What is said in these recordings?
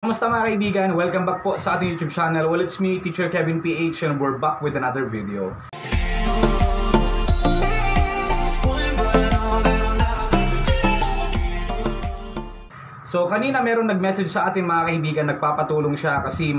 Kamusta mga kaibigan? Welcome back po sa ating YouTube channel. Well, it's me, Teacher Kevin PH, and we're back with another video. So, kanina meron nag-message sa ating mga kaibigan, nagpapatulong siya kasi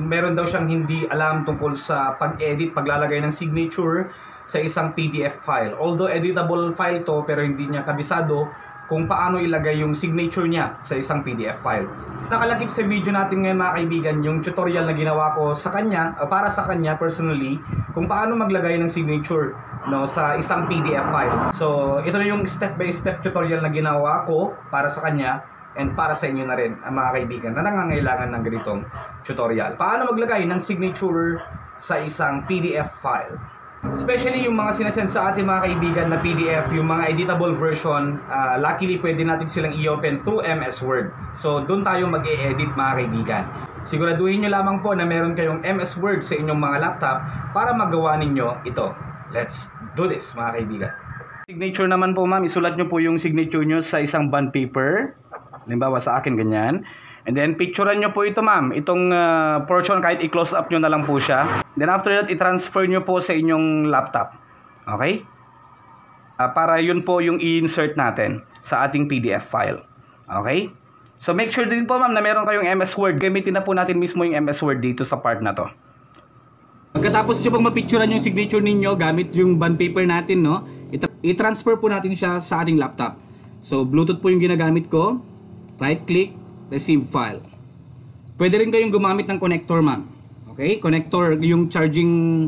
meron daw siyang hindi alam tungkol sa pag-edit, paglalagay ng signature sa isang PDF file. Although editable file to, pero hindi niya kabisado kung paano ilagay yung signature niya sa isang PDF file. Nakalagip sa video natin ngayon mga kaibigan yung tutorial na ginawa ko sa kanya, para sa kanya personally, kung paano maglagay ng signature sa isang PDF file. So ito na yung step by step tutorial na ginawa ko para sa kanya and para sa inyo na rin mga kaibigan na nangangailangan ng ganitong tutorial. Paano maglagay ng signature sa isang PDF file. Especially yung mga sinasend sa ating mga kaibigan na PDF, yung mga editable version, luckily pwede natin silang i-open through MS Word. So doon tayo mag-e-edit mga kaibigan. Siguraduhin nyo lamang po na meron kayong MS Word sa inyong mga laptop para magawa ninyo ito. Let's do this mga kaibigan. Signature naman po ma'am, isulat nyo po yung signature nyo sa isang bond paper. Halimbawa sa akin ganyan. And then picturean nyo po ito ma'am, itong portion kahit i-close up nyo na lang po siya. Then after that, i-transfer nyo po sa inyong laptop. Okay? Para yun po yung i-insert natin sa ating PDF file. Okay? So make sure din po ma'am na meron kayong MS Word. Gamitin na po natin mismo yung MS Word dito sa part na to. Pagkatapos nyo pong mapicturean yung signature ninyo gamit yung bond paper natin, no? I-transfer po natin siya sa ating laptop. So Bluetooth po yung ginagamit ko. Right click, receive file. Pwede rin kayong gumamit ng connector ma'am. Okay? Connector, yung charging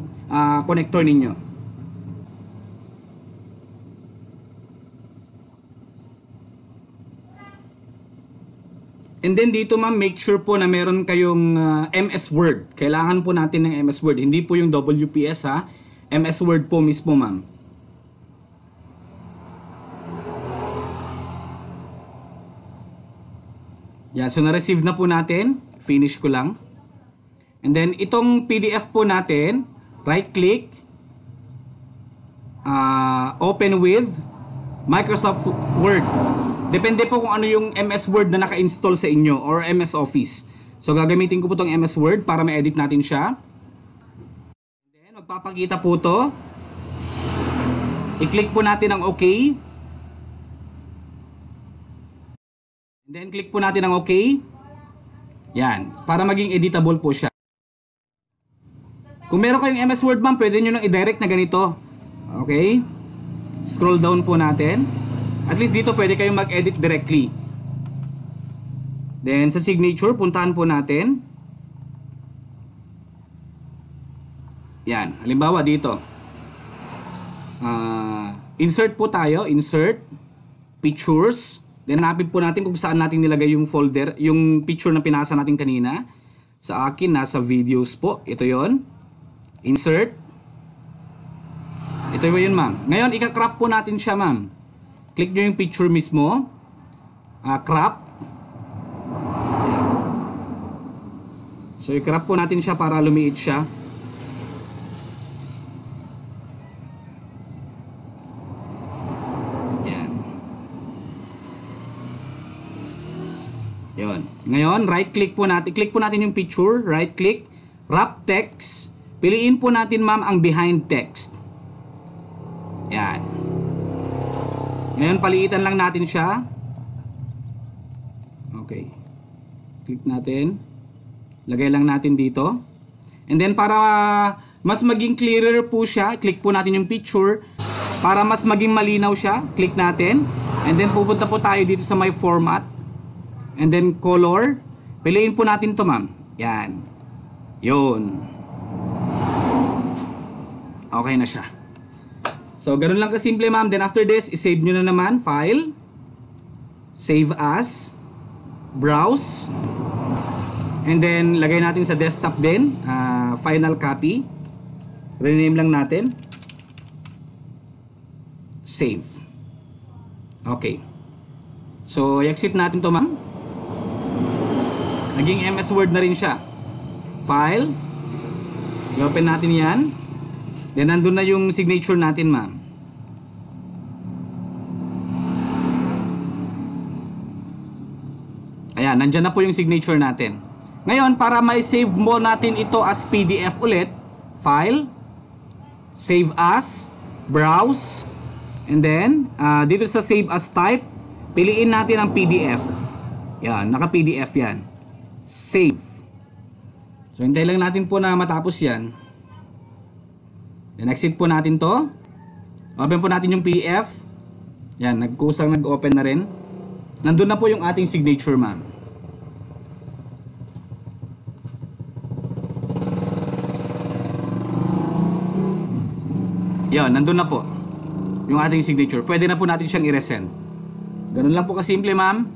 connector ninyo. And then dito ma'am, make sure po na meron kayong MS Word. Kailangan po natin ng MS Word. Hindi po yung WPS ha. MS Word po mismo ma'am. Yan, so na-receive na po natin. Finish ko lang. And then, itong PDF po natin, right-click, open with Microsoft Word. Depende po kung ano yung MS Word na naka-install sa inyo or MS Office. So, gagamitin ko po itong MS Word para ma-edit natin siya. And then, magpapakita po ito. I-click po natin ang OK. And then click po natin ang OK. Yan, para maging editable po siya. Kung meron kayong MS Word ma'am, pwede nyo nang i-direct na ganito. Okay? Scroll down po natin. At least dito pwede kayong mag-edit directly. Then sa signature, puntahan po natin. Yan, halimbawa dito. Insert po tayo, insert, pictures. Then hanapin po natin kung saan natin nilagay yung folder, yung picture na pinasa natin kanina. Sa akin, nasa videos po. Ito yon. Insert. Ito yun ma'am. Ngayon, ika-crop po natin siya ma'am. Click nyo yung picture mismo. Crop. So, i-crop po natin siya para lumiit siya. Yon. Ngayon, right-click po natin. Click po natin yung picture. Right-click. Wrap text. Piliin po natin, ma'am, ang behind text. Yan. Ngayon, paliitan lang natin siya. Okay. Click natin. Lagay lang natin dito. And then, para mas maging clearer po siya, click po natin yung picture. Para mas maging malinaw siya, click natin. And then, pupunta po tayo dito sa my format. And then color, piliin po natin to ma'am. Yan. Yun. Okay na siya. So, ganun lang kasimple ma'am. Then after this, isave nyo na naman. File. Save as. Browse. And then, lagay natin sa desktop din. Final copy. Rename lang natin. Save. Okay. So, i-exit natin to ma'am. Naging MS Word na rin siya. File. I-open natin yan. Then, nandun na yung signature natin, ma'am. Ayan. Yan, nandyan na po yung signature natin. Ngayon, para ma-save mo natin ito as PDF ulit, File, Save As, Browse, and then, dito sa Save As type, piliin natin ang PDF. Yan, naka-PDF yan. Save. So, hintay lang natin po na matapos yan. Then, exit po natin to. Open po natin yung PDF. Yan, nagkusang nag-open na rin. Nandun na po yung ating signature, ma'am. Yan, nandun na po yung ating signature. Pwede na po natin siyang i-resend. Ganun lang po kasimple, ma'am.